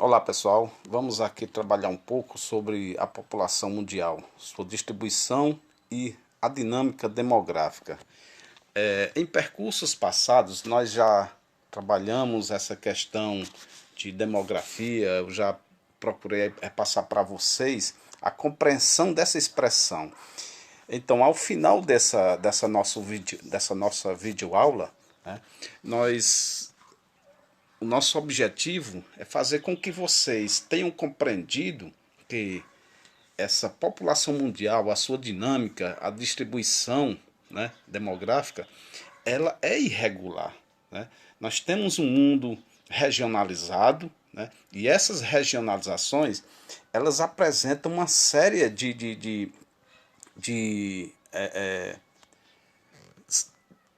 Olá pessoal, vamos aqui trabalhar um pouco sobre a população mundial, sua distribuição e a dinâmica demográfica. Em percursos passados nós já trabalhamos essa questão de demografia, eu já procurei passar para vocês a compreensão dessa expressão. Então, ao final dessa nossa videoaula, né, o nosso objetivo é fazer com que vocês tenham compreendido que essa população mundial, a sua dinâmica, a distribuição, né, demográfica, ela é irregular. Né? Nós temos um mundo regionalizado, né, e essas regionalizações elas apresentam uma série de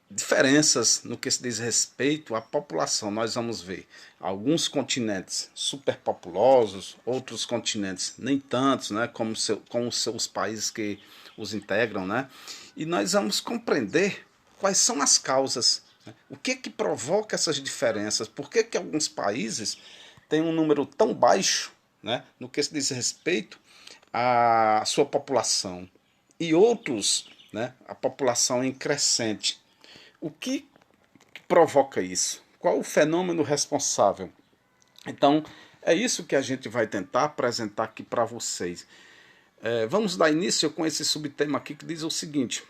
diferenças no que se diz respeito à população. Nós vamos ver alguns continentes superpopulosos, outros continentes nem tantos, né, como os seus países que os integram, né? E nós vamos compreender quais são as causas, né? O que provoca essas diferenças, por que alguns países têm um número tão baixo, né, no que se diz respeito à sua população, e outros, né, a população em crescente. O que provoca isso? Qual o fenômeno responsável? Então, é isso que a gente vai tentar apresentar aqui para vocês. Vamos dar início com esse subtema aqui que diz o seguinte: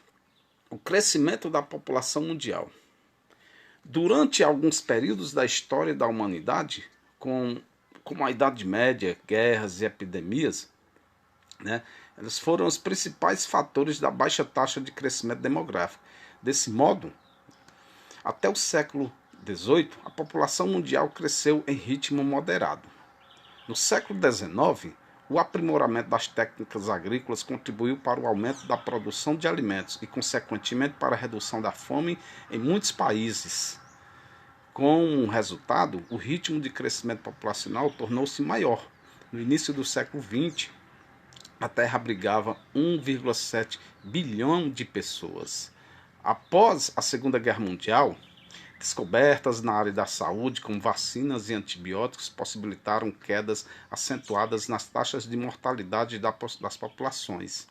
o crescimento da população mundial. Durante alguns períodos da história da humanidade, como a Idade Média, guerras e epidemias, né, eles foram os principais fatores da baixa taxa de crescimento demográfico. Desse modo, até o século XVIII, a população mundial cresceu em ritmo moderado. No século XIX, o aprimoramento das técnicas agrícolas contribuiu para o aumento da produção de alimentos e, consequentemente, para a redução da fome em muitos países. Como resultado, o ritmo de crescimento populacional tornou-se maior. No início do século XX, a Terra abrigava 1,7 bilhão de pessoas. Após a Segunda Guerra Mundial, descobertas na área da saúde, como vacinas e antibióticos, possibilitaram quedas acentuadas nas taxas de mortalidade das populações.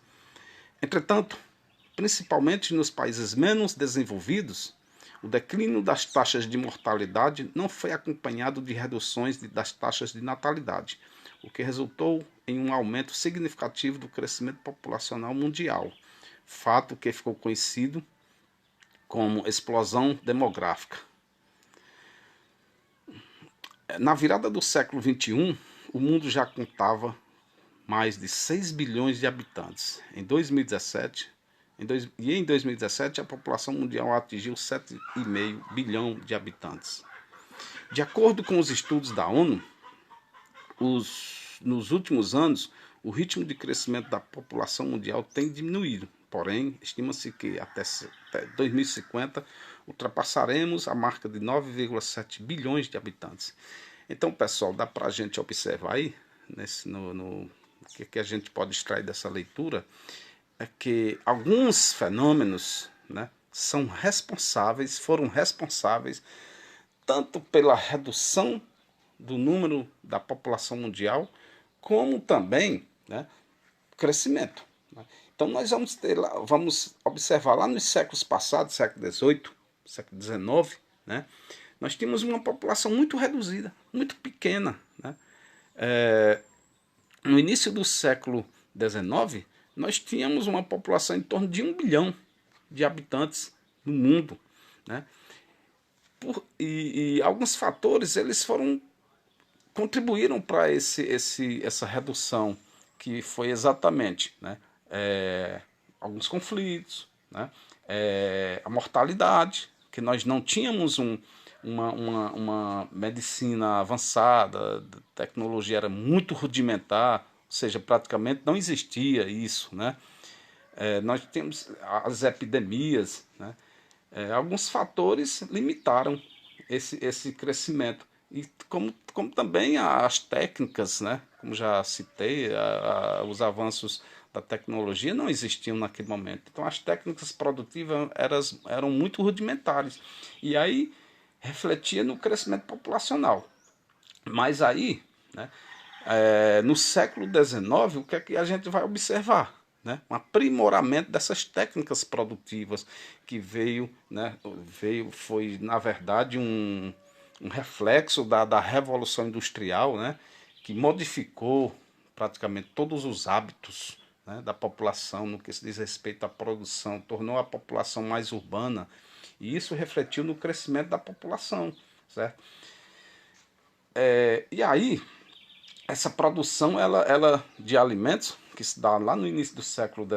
Entretanto, principalmente nos países menos desenvolvidos, o declínio das taxas de mortalidade não foi acompanhado de reduções das taxas de natalidade, o que resultou em um aumento significativo do crescimento populacional mundial, fato que ficou conhecido como explosão demográfica. Na virada do século XXI, o mundo já contava mais de 6 bilhões de habitantes. Em 2017, a população mundial atingiu 7,5 bilhão de habitantes. De acordo com os estudos da ONU, nos últimos anos, o ritmo de crescimento da população mundial tem diminuído. Porém, estima-se que até 2050 ultrapassaremos a marca de 9,7 bilhões de habitantes. Então, pessoal, dá para a gente observar aí, o que a gente pode extrair dessa leitura, é que alguns fenômenos, né, foram responsáveis tanto pela redução do número da população mundial, como também, né, crescimento. Então nós vamos observar lá nos séculos passados, século XVIII, século XIX, né, nós tínhamos uma população muito reduzida, muito pequena. Né? No início do século XIX, nós tínhamos uma população em torno de 1 bilhão de habitantes no mundo. Né? E alguns fatores contribuíram para essa redução, que foi exatamente, né, alguns conflitos, né, a mortalidade, que nós não tínhamos uma medicina avançada, a tecnologia era muito rudimentar, ou seja, praticamente não existia isso. Né? Nós temos as epidemias, né? Alguns fatores limitaram esse crescimento. E como também as técnicas, né? Como já citei, os avanços da tecnologia não existiam naquele momento. Então as técnicas produtivas eram muito rudimentares. E aí refletia no crescimento populacional. Mas aí, né? No século XIX, o que é que a gente vai observar? Né? Um aprimoramento dessas técnicas produtivas que veio, né? Foi, na verdade, um reflexo da Revolução Industrial, né? Que modificou praticamente todos os hábitos, né? Da população no que se diz respeito à produção, tornou a população mais urbana, e isso refletiu no crescimento da população, certo? E aí, essa produção ela de alimentos, que se dá lá no início do século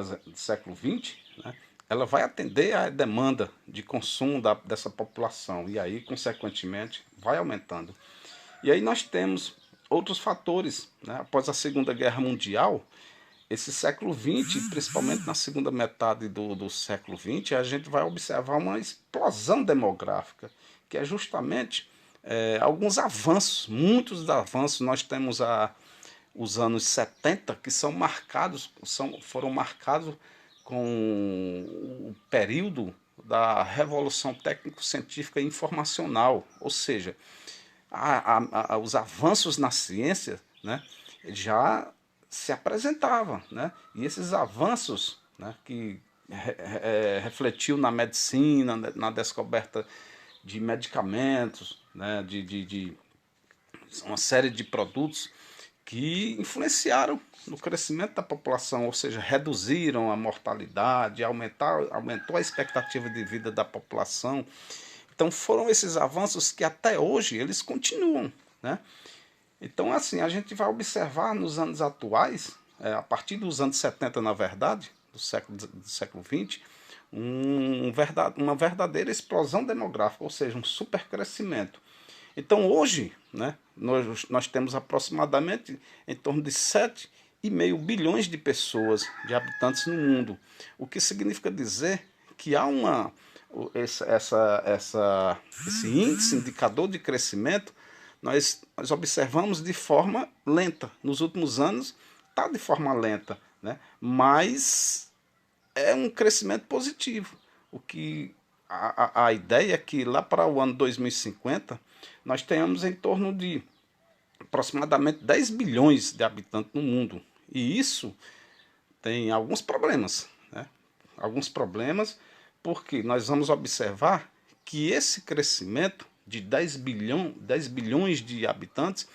XX, né, ela vai atender à demanda de consumo dessa população, e aí, consequentemente, vai aumentando. E aí nós temos outros fatores, né? Após a Segunda Guerra Mundial, esse século XX, principalmente na segunda metade do século XX, a gente vai observar uma explosão demográfica, que é justamente alguns avanços, muitos avanços. Nós temos os anos 70, que foram marcados com o período da Revolução Técnico-Científica e Informacional, ou seja, os avanços na ciência, né, já se apresentavam, né, e esses avanços, né, que refletiu na medicina, na descoberta de medicamentos, né, de uma série de produtos que influenciaram no crescimento da população, ou seja, reduziram a mortalidade, aumentou a expectativa de vida da população. Então foram esses avanços que até hoje eles continuam, né? Então assim, a gente vai observar nos anos atuais, a partir dos anos 70 na verdade, do século XX, uma verdadeira explosão demográfica, ou seja, um supercrescimento. Então hoje, né, nós temos aproximadamente em torno de 7,5 bilhões de pessoas, de habitantes no mundo, o que significa dizer que há esse índice, indicador de crescimento, nós observamos de forma lenta. Nos últimos anos está de forma lenta, né? Mas é um crescimento positivo. O que a ideia é que lá para o ano 2050 nós tenhamos em torno de aproximadamente 10 bilhões de habitantes no mundo. E isso tem alguns problemas, né? Alguns problemas, porque nós vamos observar que esse crescimento de 10 bilhões de habitantes,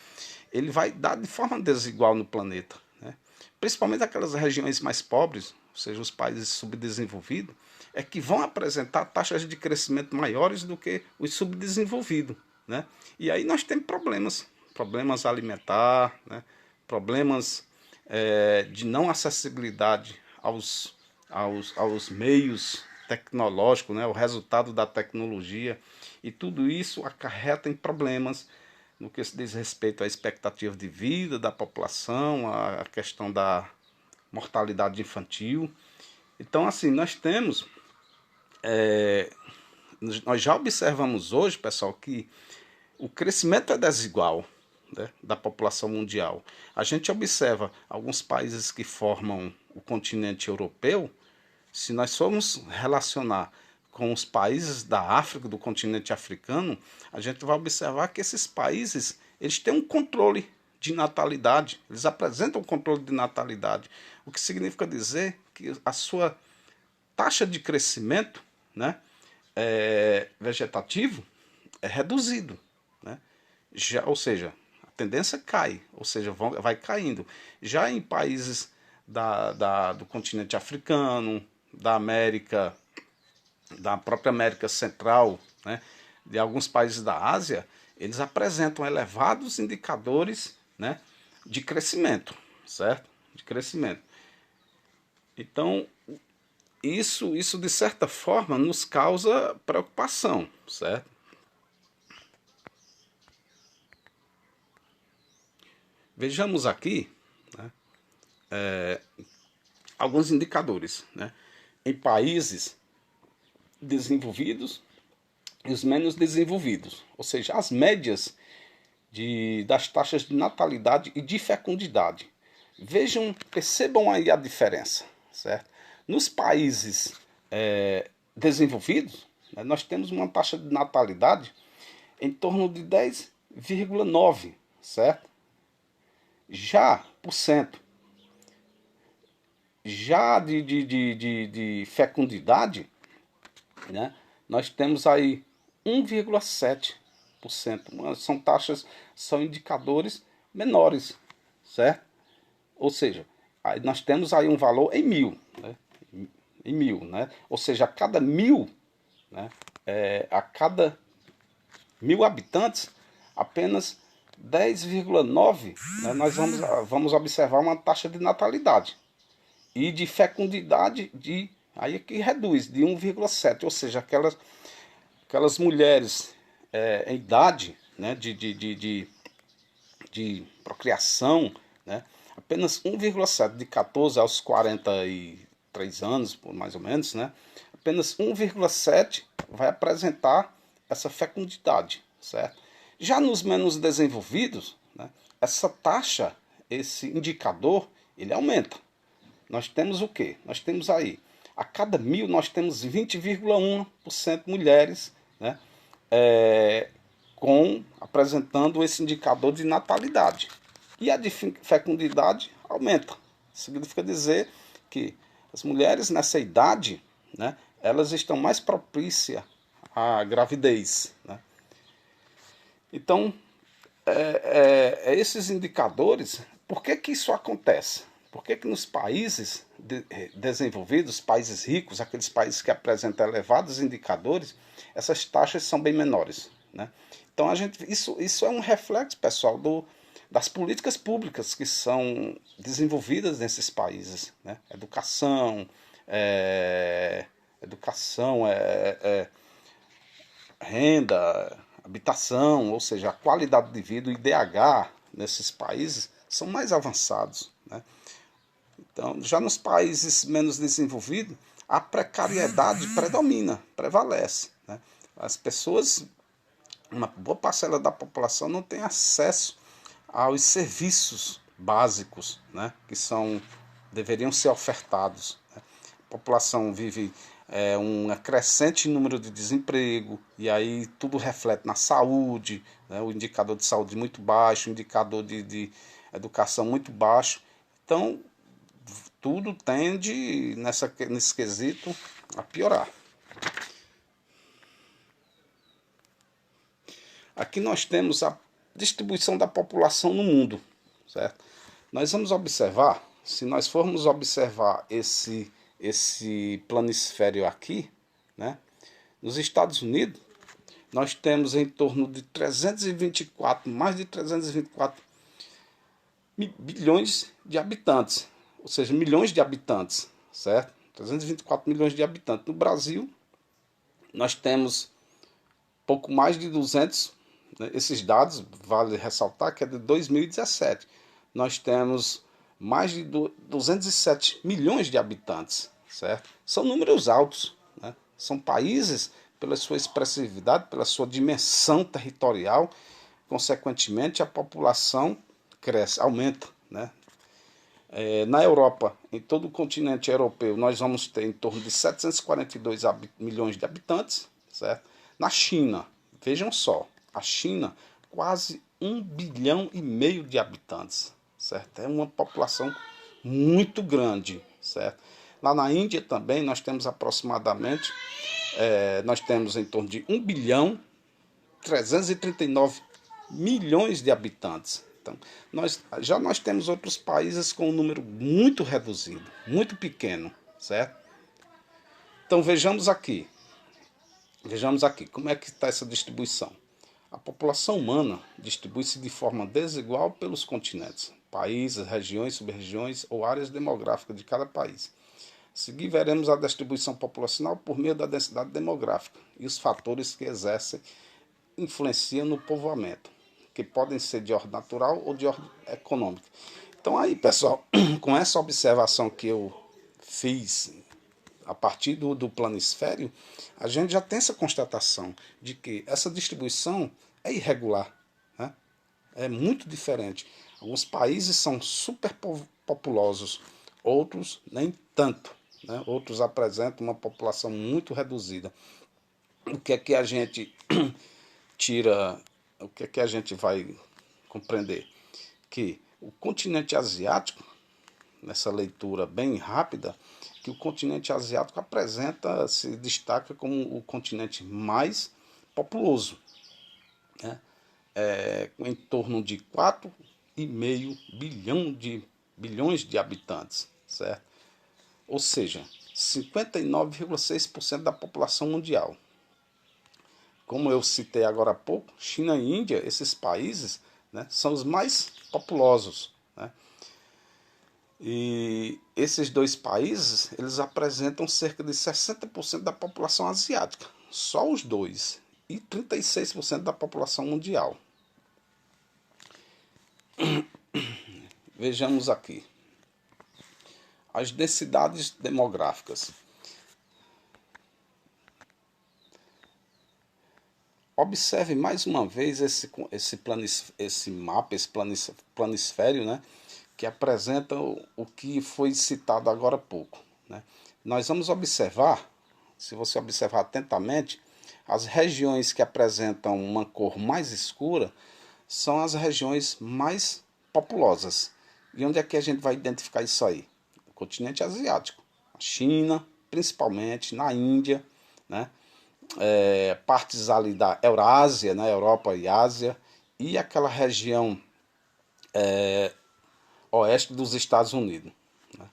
ele vai dar de forma desigual no planeta, né? Principalmente aquelas regiões mais pobres, ou seja, os países subdesenvolvidos, é que vão apresentar taxas de crescimento maiores do que os subdesenvolvidos, né? E aí nós temos problemas alimentares, né? Problemas de não acessibilidade aos meios tecnológicos, né? O resultado da tecnologia, e tudo isso acarreta em problemas no que se diz respeito à expectativa de vida da população, a questão da mortalidade infantil. Então, assim, nós já observamos hoje, pessoal, que o crescimento é desigual, né, da população mundial. A gente observa alguns países que formam o continente europeu. Se nós formos relacionar com os países da África, do continente africano, a gente vai observar que esses países eles têm um controle de natalidade, eles apresentam um controle de natalidade, o que significa dizer que a sua taxa de crescimento, né, vegetativo é reduzido, né? Ou seja, a tendência cai, ou seja, vai caindo. Já em países do continente africano, da América, da própria América Central, né, de alguns países da Ásia, eles apresentam elevados indicadores, né, de crescimento, certo? De crescimento. Então, isso de certa forma nos causa preocupação, certo? Vejamos aqui, né, alguns indicadores, né, em países desenvolvidos e os menos desenvolvidos, ou seja, as médias das taxas de natalidade e de fecundidade. Percebam aí a diferença, certo? Nos países desenvolvidos, né, nós temos uma taxa de natalidade em torno de 10,9, certo? Já por cento, já de fecundidade, né, nós temos aí 1,7%. São taxas, são indicadores menores, certo? Ou seja, aí nós temos aí um valor em mil, né? Em mil, né? Ou seja, a cada mil, né? A cada 1.000 habitantes, apenas 10,9, né? Nós vamos observar uma taxa de natalidade e de fecundidade de aí é que reduz de 1,7, ou seja, aquelas mulheres em idade, né, de procriação, né, apenas 1,7 de 14 aos 43 anos, mais ou menos, né, apenas 1,7 vai apresentar essa fecundidade, certo? Já nos menos desenvolvidos, né, essa taxa, esse indicador, ele aumenta. Nós temos o quê? Nós temos aí, a cada 1.000 nós temos 20,1% mulheres, né, apresentando esse indicador de natalidade. E a de fecundidade aumenta. Significa dizer que as mulheres nessa idade, né, elas estão mais propícias à gravidez, né? Então, esses indicadores, por que isso acontece? Por que nos países desenvolvidos, países ricos, aqueles países que apresentam elevados indicadores, essas taxas são bem menores, né? Então isso é um reflexo, pessoal, das políticas públicas que são desenvolvidas nesses países, né? Educação, renda, habitação, ou seja, a qualidade de vida, o IDH nesses países são mais avançados, né? Então, já nos países menos desenvolvidos, a precariedade prevalece, né? As pessoas, uma boa parcela da população não tem acesso aos serviços básicos, né, que deveriam ser ofertados, né? A população vive um crescente número de desemprego, e aí tudo reflete na saúde, né? O indicador de saúde muito baixo, o indicador de educação muito baixo. Então, tudo tende, nesse quesito, a piorar. Aqui nós temos a distribuição da população no mundo, certo? Nós vamos observar, se nós formos observar esse planisfério aqui, né? Nos Estados Unidos, nós temos em torno de mais de 324 bilhões de habitantes, ou seja, milhões de habitantes, certo? 324 milhões de habitantes. No Brasil, nós temos pouco mais de 200, né? Esses dados, vale ressaltar que é de 2017. Nós temos mais de 207 milhões de habitantes, certo? São números altos, né? São países, pela sua expressividade, pela sua dimensão territorial, consequentemente a população cresce, aumenta, né? Na Europa, em todo o continente europeu, nós vamos ter em torno de 742 milhões de habitantes, certo? Na China, vejam só, a China, quase 1,5 bilhão de habitantes, certo? É uma população muito grande, certo? Lá na Índia também nós temos aproximadamente, nós temos em torno de 1,339 bilhões de habitantes. Então, nós temos outros países com um número muito reduzido, muito pequeno, certo? Então vejamos aqui como é que está essa distribuição. A população humana distribui-se de forma desigual pelos continentes, países, regiões, sub-regiões ou áreas demográficas de cada país. A seguir veremos a distribuição populacional por meio da densidade demográfica e os fatores que influenciam no povoamento, que podem ser de ordem natural ou de ordem econômica. Então aí, pessoal, com essa observação que eu fiz a partir do planisfério, a gente já tem essa constatação de que essa distribuição é irregular, né? É muito diferente. Alguns países são superpopulosos, outros nem tanto, né? Outros apresentam uma população muito reduzida. O que é que a gente tira, o que é que a gente vai compreender? Que O continente asiático, nessa leitura bem rápida, que o continente asiático se destaca como o continente mais populoso, né? Em torno de 4,5 bilhões de habitantes, certo? Ou seja, 59,6% da população mundial. Como eu citei agora há pouco, China e Índia, esses países, né, são os mais populosos, né? E esses dois países, eles apresentam cerca de 60% da população asiática, só os dois, e 36% da população mundial. Vejamos aqui as densidades demográficas. Observe mais uma vez esse mapa, esse planisfério, né, que apresenta o que foi citado agora há pouco, né? Nós vamos observar, se você observar atentamente, as regiões que apresentam uma cor mais escura são as regiões mais populosas. E onde é que a gente vai identificar isso aí? No continente asiático, a China, principalmente, na Índia, né? Partes ali da Eurásia, né? Europa e Ásia, e aquela região oeste dos Estados Unidos, né?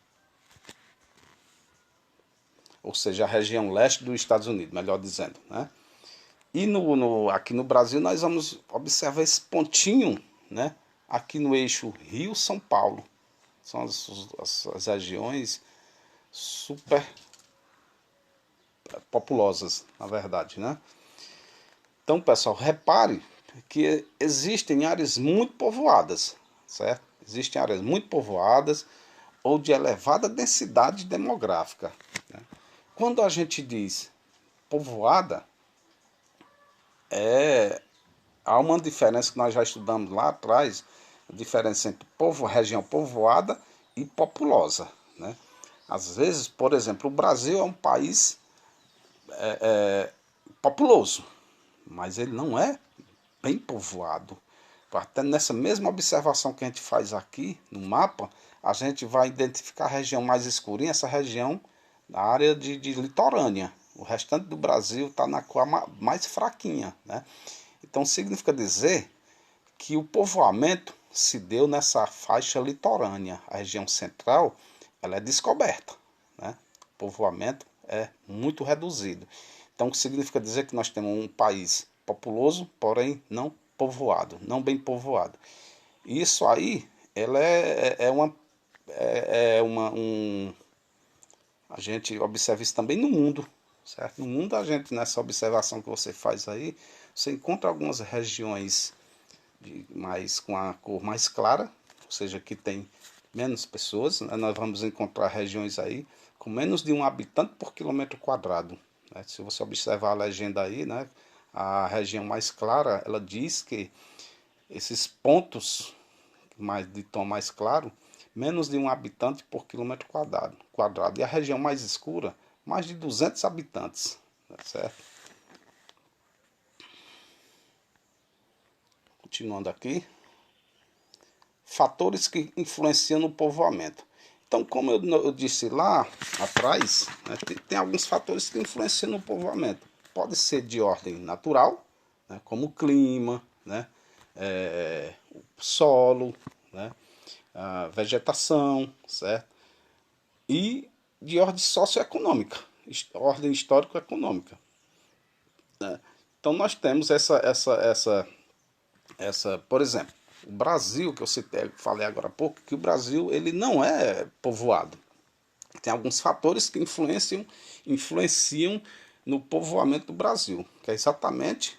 Ou seja, a região leste dos Estados Unidos, melhor dizendo, né? E aqui no Brasil nós vamos observar esse pontinho, né, aqui no eixo Rio-São Paulo. São as regiões super populosas, na verdade, né? Então, pessoal, repare que existem áreas muito povoadas, certo? Existem áreas muito povoadas ou de elevada densidade demográfica, né? Quando a gente diz povoada, há uma diferença que nós já estudamos lá atrás, a diferença entre região povoada e populosa, né? Às vezes, por exemplo, o Brasil é um país populoso, mas ele não é bem povoado. Até nessa mesma observação que a gente faz aqui no mapa, a gente vai identificar a região mais escurinha, essa região na área de litorânea. O restante do Brasil está na cor mais fraquinha, né? Então significa dizer que o povoamento se deu nessa faixa litorânea. A região central ela é descoberta, né? O povoamento é muito reduzido. Então o que significa dizer que nós temos um país populoso, porém não povoado, não bem povoado. Isso aí ela a gente observa isso também no mundo, certo? No mundo a gente, nessa observação que você faz aí, você encontra algumas regiões com a cor mais clara, ou seja, que tem menos pessoas, né? Nós vamos encontrar regiões aí com menos de 1 habitante por quilômetro quadrado, né? Se você observar a legenda aí, né, a região mais clara, ela diz que esses pontos de tom mais claro, menos de 1 habitante por quilômetro quadrado. E a região mais escura, mais de 200 habitantes, certo? Continuando aqui. Fatores que influenciam no povoamento. Então, como eu disse lá atrás, né, tem alguns fatores que influenciam no povoamento. Pode ser de ordem natural, né, como o clima, né, o solo, né, a vegetação, certo? E de ordem socioeconômica, ordem histórico-econômica, né? Então nós temos por exemplo, o Brasil, que eu falei agora há pouco, que o Brasil ele não é povoado. Tem alguns fatores que influenciam no povoamento do Brasil, que é exatamente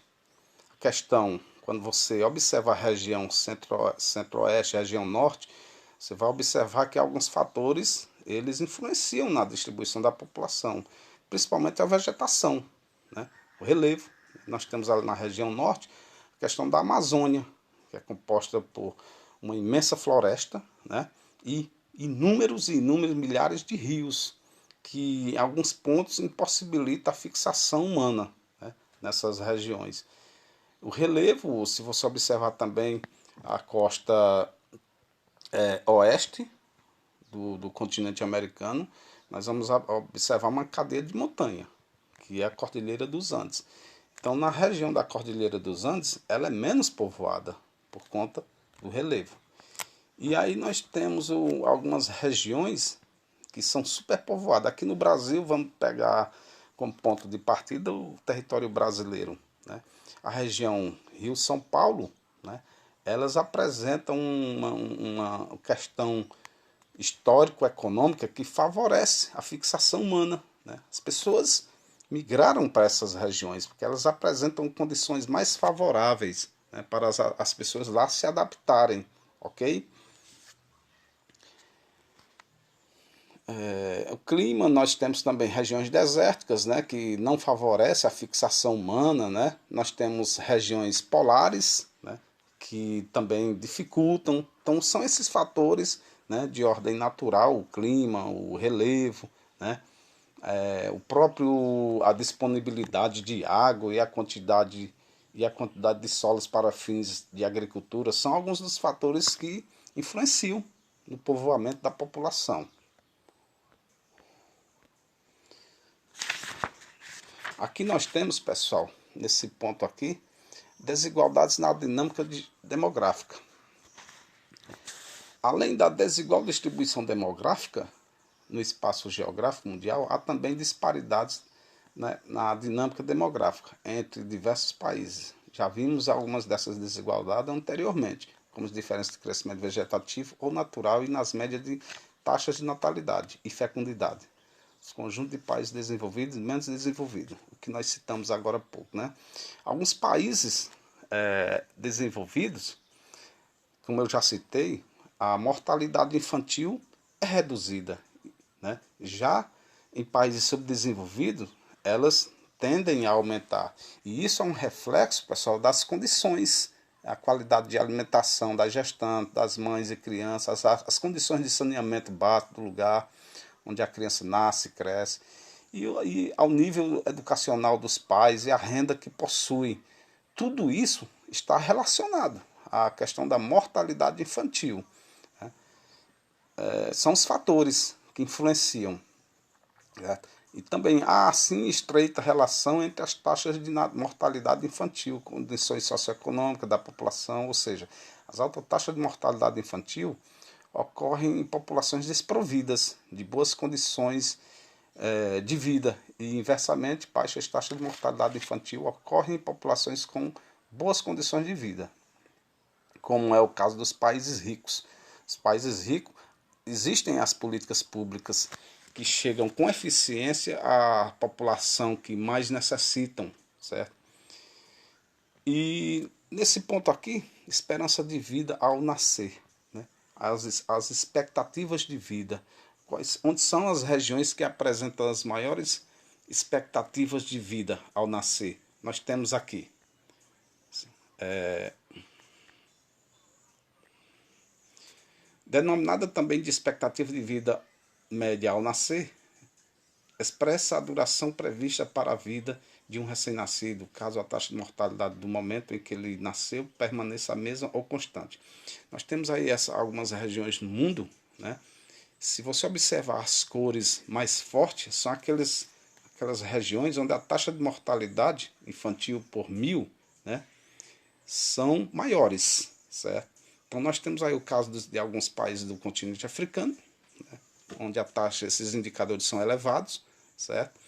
a questão, quando você observa a região centro-oeste, região norte, você vai observar que alguns fatores eles influenciam na distribuição da população, principalmente a vegetação, né? O relevo. Nós temos ali na região norte a questão da Amazônia, que é composta por uma imensa floresta, né? E inúmeros e inúmeros milhares de rios, que em alguns pontos impossibilita a fixação humana, né, nessas regiões. O relevo, se você observar também a costa oeste do continente americano, nós vamos observar uma cadeia de montanha, que é a Cordilheira dos Andes. Então, na região da Cordilheira dos Andes, ela é menos povoada por conta do relevo. E aí nós temos algumas regiões que são superpovoadas. Aqui no Brasil, vamos pegar como ponto de partida o território brasileiro, né? A região Rio-São Paulo, né? Elas apresentam uma questão histórico-econômica que favorece a fixação humana, né? As pessoas migraram para essas regiões porque elas apresentam condições mais favoráveis, né, para as pessoas lá se adaptarem, ok? O clima, nós temos também regiões desérticas, né, que não favorece a fixação humana, né? Nós temos regiões polares, né, que também dificultam. Então são esses fatores, né, de ordem natural, o clima, o relevo, né, a disponibilidade de água e a quantidade de solos para fins de agricultura são alguns dos fatores que influenciam no povoamento da população. Aqui nós temos, pessoal, nesse ponto aqui, desigualdades na dinâmica demográfica. Além da desigual distribuição demográfica no espaço geográfico mundial, há também disparidades, né, na dinâmica demográfica entre diversos países. Já vimos algumas dessas desigualdades anteriormente, como as diferenças de crescimento vegetativo ou natural e nas médias de taxas de natalidade e fecundidade. Os conjuntos de países desenvolvidos e menos desenvolvidos, o que nós citamos agora há pouco, né? Alguns países desenvolvidos, como eu já citei, a mortalidade infantil é reduzida, né? Já em países subdesenvolvidos, elas tendem a aumentar. E isso é um reflexo, pessoal, das condições, a qualidade de alimentação das gestantes, das mães e crianças, as condições de saneamento básico do lugar onde a criança nasce, cresce, e ao nível educacional dos pais e a renda que possuem. Tudo isso está relacionado à questão da mortalidade infantil. São os fatores que influenciam. Certo? E também há, assim, estreita relação entre as taxas de mortalidade infantil, condições socioeconômicas da população, ou seja, as altas taxas de mortalidade infantil ocorrem em populações desprovidas de boas condições de vida e, inversamente, baixas taxas de mortalidade infantil ocorrem em populações com boas condições de vida, como é o caso dos países ricos. Os países ricos, existem as políticas públicas que chegam com eficiência à população que mais necessitam, certo? E nesse ponto aqui, esperança de vida ao nascer, né? As expectativas de vida, onde são as regiões que apresentam as maiores expectativas de vida ao nascer? Nós temos aqui denominada também de expectativa de vida média ao nascer, expressa a duração prevista para a vida de um recém-nascido, caso a taxa de mortalidade do momento em que ele nasceu permaneça a mesma ou constante. Nós temos aí algumas regiões no mundo, né? Se você observar as cores mais fortes, são aquelas regiões onde a taxa de mortalidade infantil por 1000, né, são maiores, certo? Então nós temos aí o caso de alguns países do continente africano, né, onde a taxa, esses indicadores são elevados, certo?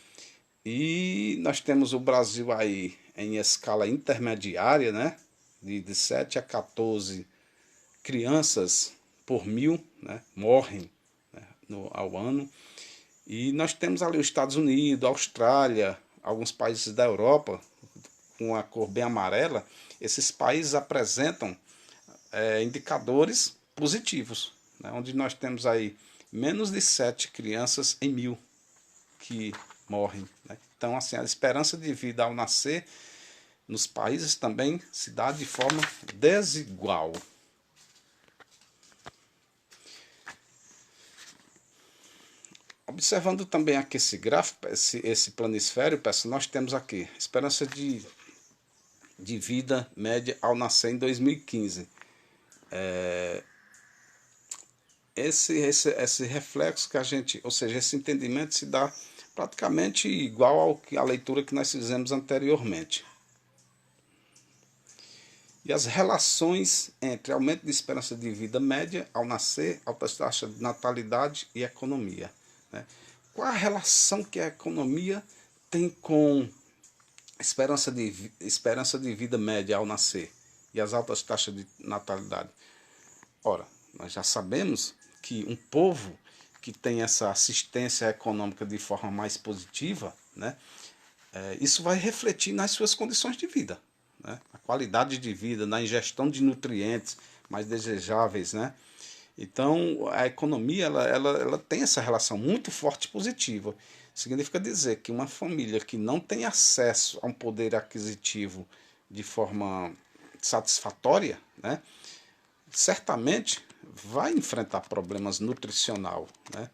E nós temos o Brasil aí em escala intermediária, né, de 7 a 14 crianças por 1000, né, morrem, né, ao ano. E nós temos ali os Estados Unidos, a Austrália, alguns países da Europa, com a cor bem amarela. Esses países apresentam indicadores positivos, né, onde nós temos aí menos de 7 crianças em 1000 que morrem, né? Então, assim, a esperança de vida ao nascer nos países também se dá de forma desigual. Observando também aqui esse gráfico, esse planisfério, pessoal, nós temos aqui esperança de vida média ao nascer em 2015. esse reflexo que a gente, ou seja, esse entendimento se dá praticamente igual ao que a leitura que nós fizemos anteriormente. E as relações entre aumento de esperança de vida média ao nascer, alta taxa de natalidade e economia, né? Qual a relação que a economia tem com esperança de vida média ao nascer e as altas taxas de natalidade? Ora, nós já sabemos que um povo que tem essa assistência econômica de forma mais positiva, né, isso vai refletir nas suas condições de vida, né, a qualidade de vida, na ingestão de nutrientes mais desejáveis, né? Então, a economia ela tem essa relação muito forte e positiva. Significa dizer que uma família que não tem acesso a um poder aquisitivo de forma satisfatória, né, certamente vai enfrentar problemas nutricional, né?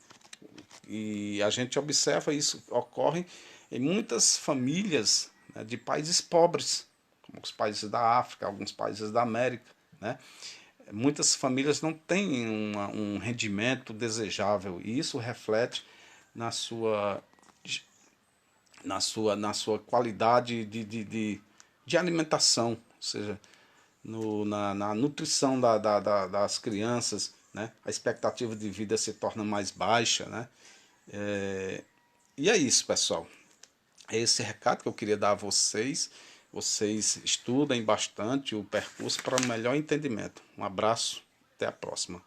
E a gente observa isso ocorre em muitas famílias, né, de países pobres, como os países da África, alguns países da América, né? Muitas famílias não têm um rendimento desejável e isso reflete na sua, na sua qualidade de alimentação, ou seja, na nutrição das crianças, né? A expectativa de vida se torna mais baixa, né? E é isso, pessoal. É esse recado que eu queria dar a vocês. Vocês estudem bastante o percurso para um melhor entendimento. Um abraço, até a próxima.